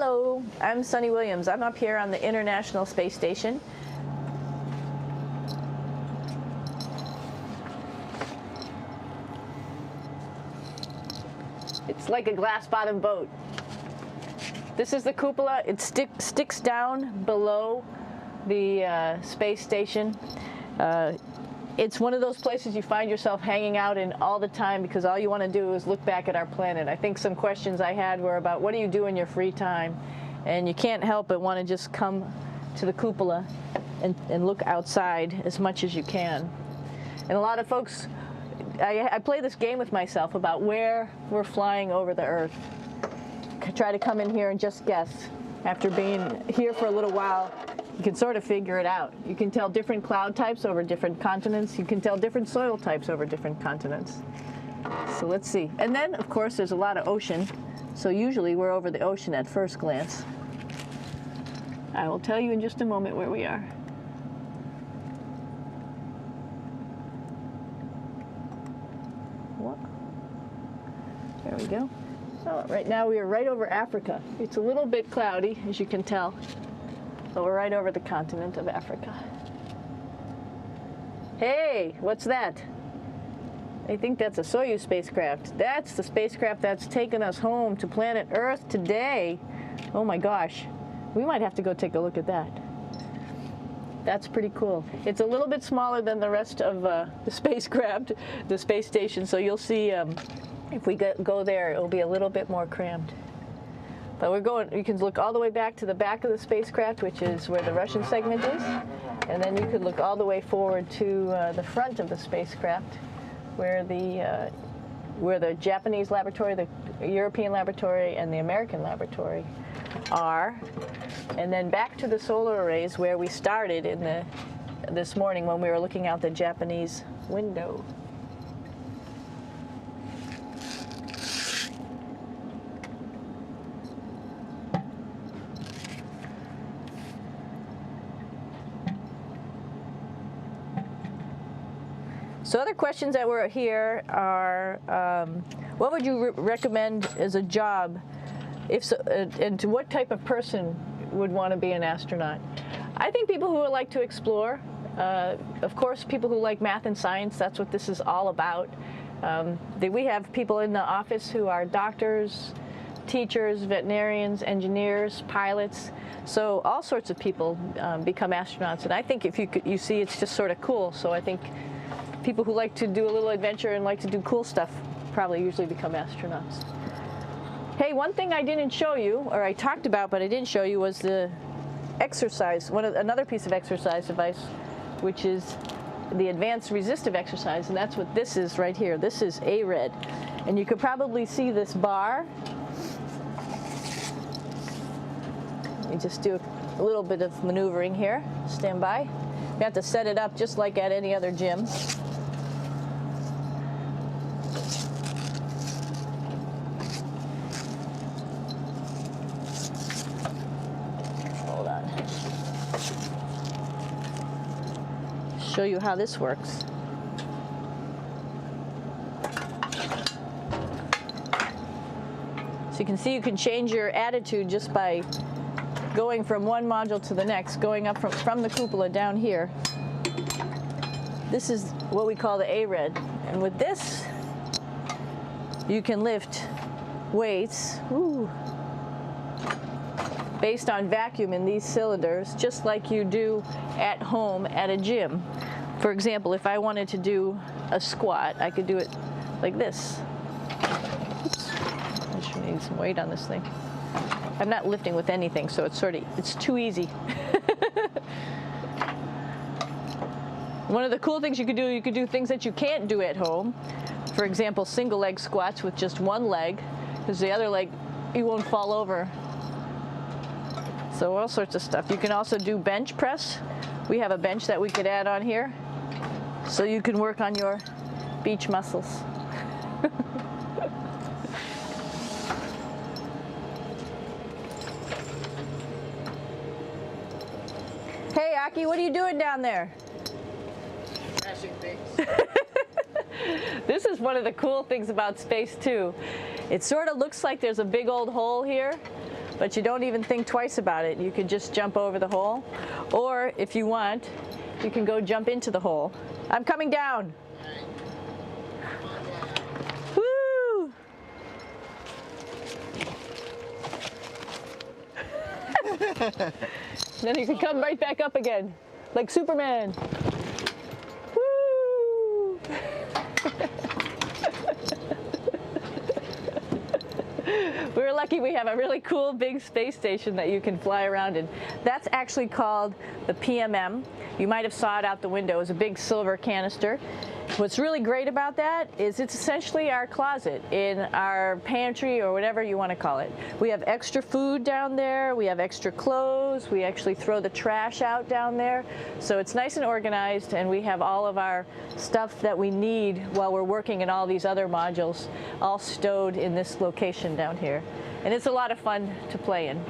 Hello, I'm Suni Williams. I'm up here on the International Space Station. It's like a glass-bottom boat. This is the cupola. It sticks down below the space station. It's one of those places you find yourself hanging out in all the time because all you want to do is look back at our planet. I think some questions I had were about what do you do in your free time? And you can't help but want to just come to the cupola and look outside as much as you can. And a lot of folks, I play this game with myself about where we're flying over the Earth. Try to come in here and just guess. After being here for a little while, you can sort of figure it out. You can tell different cloud types over different continents. You can tell different soil types over different continents. So let's see. And then, of course, there's a lot of ocean. So usually we're over the ocean at first glance. I will tell you in just a moment where we are. What? There we go. Oh, right now we are right over Africa. It's a little bit cloudy, as you can tell, but we're right over the continent of Africa. Hey, what's that? I think that's a Soyuz spacecraft. That's the spacecraft that's taken us home to planet Earth today. Oh my gosh, we might have to go take a look at that. That's pretty cool. It's a little bit smaller than the rest of the spacecraft, the space station, so you'll see if we go there, it'll be a little bit more crammed. But we're going, you can look all the way back to the back of the spacecraft, which is where the Russian segment is. And then you could look all the way forward to the front of the spacecraft, where the Japanese laboratory, the European laboratory, and the American laboratory are. And then back to the solar arrays where we started in this morning when we were looking out the Japanese window. So other questions that were here are, what would you recommend as a job, if so, and to what type of person would want to be an astronaut? I think people who would like to explore, of course people who like math and science, that's what this is all about. We have people in the office who are doctors, teachers, veterinarians, engineers, pilots, so all sorts of people become astronauts. And I think if you see, it's just sort of cool, so I think people who like to do a little adventure and like to do cool stuff probably usually become astronauts. Hey, one thing I didn't show you, or I talked about but I didn't show you, was the exercise, another piece of exercise device, which is the Advanced Resistive Exercise, and that's what this is right here. This is ARED. And you could probably see this bar. Let me just do a little bit of maneuvering here. Stand by. You have to set it up just like at any other gym. Show you how this works. So you can see you can change your attitude just by going from one module to the next, going up from the cupola down here. This is what we call the ARED. And with this, you can lift weights based on vacuum in these cylinders, just like you do at home at a gym. For example, if I wanted to do a squat, I could do it like this. Oops. I should need some weight on this thing. I'm not lifting with anything, so it's too easy. One of the cool things you could do things that you can't do at home. For example, single leg squats with just one leg, because the other leg, you won't fall over. So all sorts of stuff. You can also do bench press. We have a bench that we could add on here, so you can work on your beach muscles. Hey, Aki, what are you doing down there? Crashing things. This is one of the cool things about space, too. It sort of looks like there's a big old hole here, but you don't even think twice about it. You can just jump over the hole, or if you want, you can go jump into the hole. I'm coming down. Woo! Then you can come right back up again, like Superman. Woo! We're lucky we have a really cool big space station that you can fly around in. That's actually called the PMM. You might have saw it out the window. It's a big silver canister. What's really great about that is it's essentially our closet in our pantry or whatever you want to call it. We have extra food down there. We have extra clothes. We actually throw the trash out down there. So it's nice and organized, and we have all of our stuff that we need while we're working in all these other modules all stowed in this location down here. And it's a lot of fun to play in.